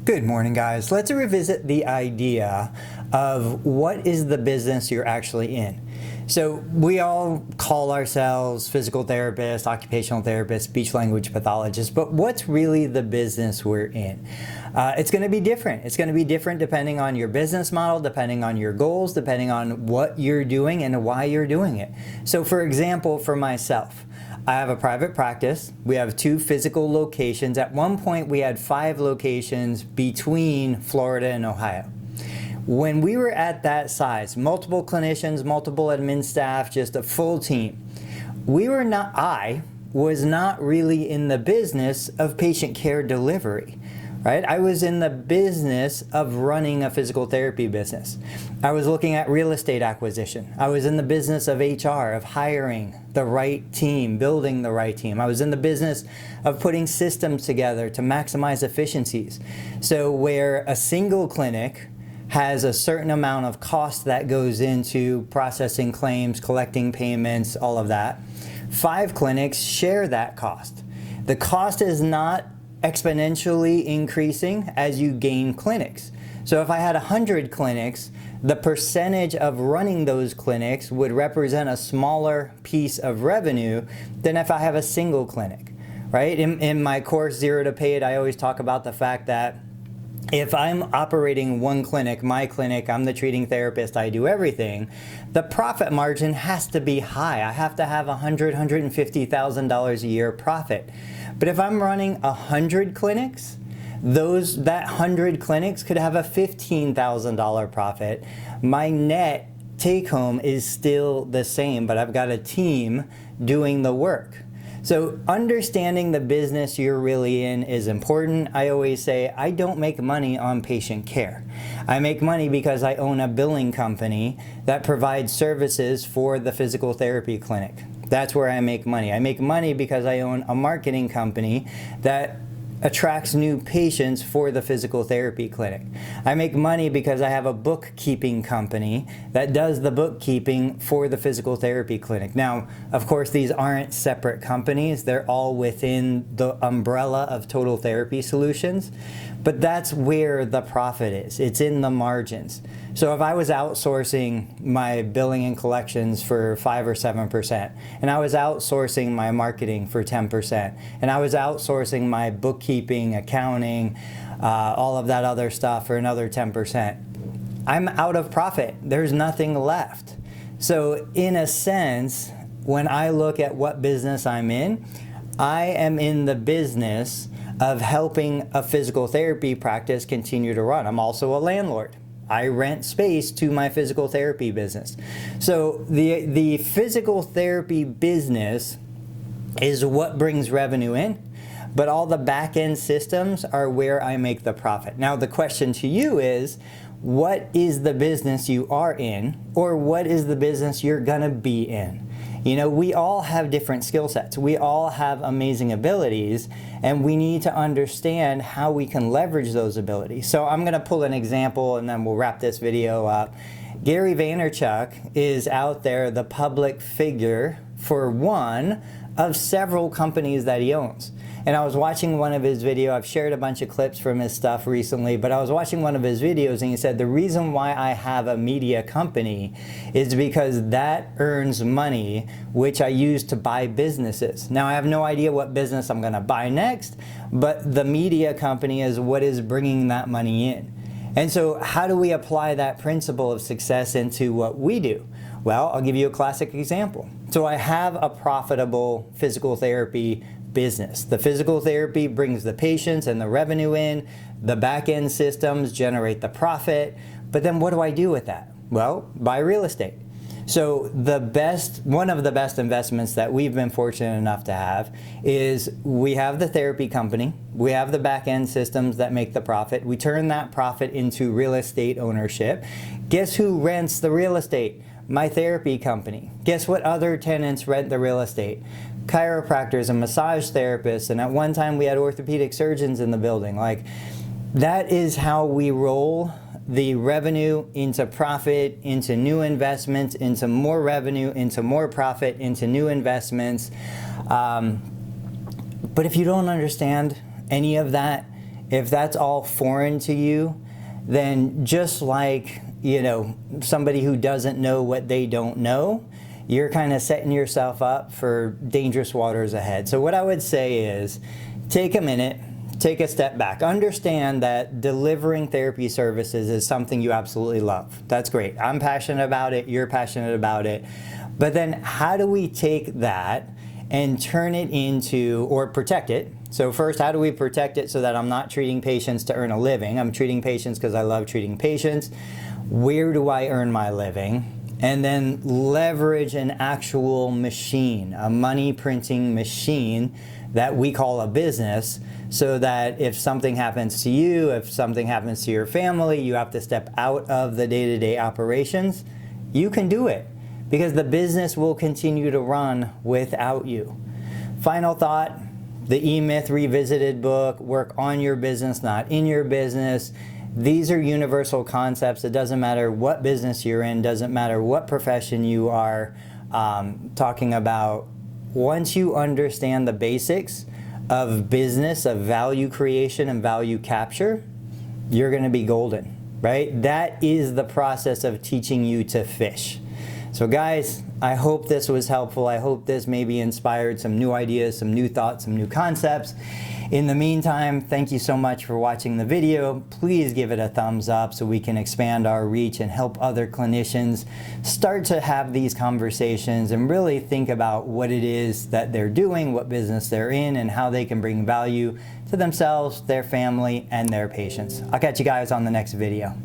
Good morning, guys. Let's revisit the idea of what is the business you're actually in. So we all call ourselves physical therapists, occupational therapists, speech language pathologists, but what's really the business we're in? It's going to be different. It's going to be different depending on your business model, depending on your goals, depending on what you're doing and why you're doing it. So for example, for myself, I have a private practice. We have 2 physical locations. At one point, we had 5 locations between Florida and Ohio. When we were at that size, multiple clinicians, multiple admin staff, just a full team, I was not really in the business of patient care delivery. Right? I was in the business of running a physical therapy business. I was looking at real estate acquisition. I was in the business of HR, of hiring the right team, building the right team. I was in the business of putting systems together to maximize efficiencies. So where a single clinic has a certain amount of cost that goes into processing claims, collecting payments, all of that, 5 clinics share that cost. The cost is not exponentially increasing as you gain clinics. So if I had 100 clinics, the percentage of running those clinics would represent a smaller piece of revenue than if I have a single clinic, right? In my course, Zero to Paid, I always talk about the fact that if I'm operating one clinic, my clinic, I'm the treating therapist, I do everything, the profit margin has to be high. I have to have $100,000, $150,000 a year profit. But if I'm running 100 clinics, that 100 clinics could have a $15,000 profit. My net take home is still the same, but I've got a team doing the work. So understanding the business you're really in is important. I always say I don't make money on patient care. I make money because I own a billing company that provides services for the physical therapy clinic. That's where I make money. I make money because I own a marketing company that attracts new patients for the physical therapy clinic. I make money because I have a bookkeeping company that does the bookkeeping for the physical therapy clinic. Now, of course, these aren't separate companies. They're all within the umbrella of Total Therapy Solutions, but that's where the profit is. It's in the margins. So if I was outsourcing my billing and collections for 5 or 7%, and I was outsourcing my marketing for 10%, and I was outsourcing my bookkeeping, accounting, all of that other stuff for another 10%, I'm out of profit. There's nothing left. So in a sense, when I look at what business I'm in, I am in the business of helping a physical therapy practice continue to run. I'm also a landlord. I rent space to my physical therapy business. So the physical therapy business is what brings revenue in, but all the back-end systems are where I make the profit. Now the question to you is, what is the business you are in, or what is the business you're gonna be in? You know, we all have different skill sets. We all have amazing abilities, and we need to understand how we can leverage those abilities. So I'm going to pull an example, and then we'll wrap this video up. Gary Vaynerchuk is out there, the public figure for one of several companies that he owns. And I was watching one of his videos. I've shared a bunch of clips from his stuff recently, but I was watching one of his videos and he said, the reason why I have a media company is because that earns money, which I use to buy businesses. Now, I have no idea what business I'm gonna buy next, but the media company is what is bringing that money in. And so how do we apply that principle of success into what we do? Well, I'll give you a classic example. So I have a profitable physical therapy business. The physical therapy brings the patients and the revenue in, the back-end systems generate the profit, but then what do I do with that? Well, buy real estate. So one of the best investments that we've been fortunate enough to have is we have the therapy company, we have the back-end systems that make the profit, we turn that profit into real estate ownership. Guess who rents the real estate? My therapy company. Guess what other tenants rent the real estate? Chiropractors and massage therapists, and at one time we had orthopedic surgeons in the building. Like, that is how we roll the revenue into profit, into new investments, into more revenue, into more profit, into new investments. But if you don't understand any of that, if that's all foreign to you, then just like, you know, somebody who doesn't know what they don't know, you're kind of setting yourself up for dangerous waters ahead. So what I would say is take a minute, take a step back. Understand that delivering therapy services is something you absolutely love. That's great. I'm passionate about it. You're passionate about it. But then how do we take that and turn it into, or protect it? So first, how do we protect it so that I'm not treating patients to earn a living? I'm treating patients because I love treating patients. Where do I earn my living? And then leverage an actual machine, a money printing machine that we call a business, so that if something happens to you, if something happens to your family, you have to step out of the day-to-day operations, you can do it because the business will continue to run without you. Final thought, the E-Myth Revisited book, Work on Your Business, Not in Your Business. These are universal concepts. It doesn't matter what business you're in, doesn't matter what profession you are talking about. Once you understand the basics of business, of value creation and value capture, you're going to be golden, right? That is the process of teaching you to fish. So guys, I hope this was helpful. I hope this maybe inspired some new ideas, some new thoughts, some new concepts. In the meantime, thank you so much for watching the video. Please give it a thumbs up so we can expand our reach and help other clinicians start to have these conversations and really think about what it is that they're doing, what business they're in, and how they can bring value to themselves, their family, and their patients. I'll catch you guys on the next video.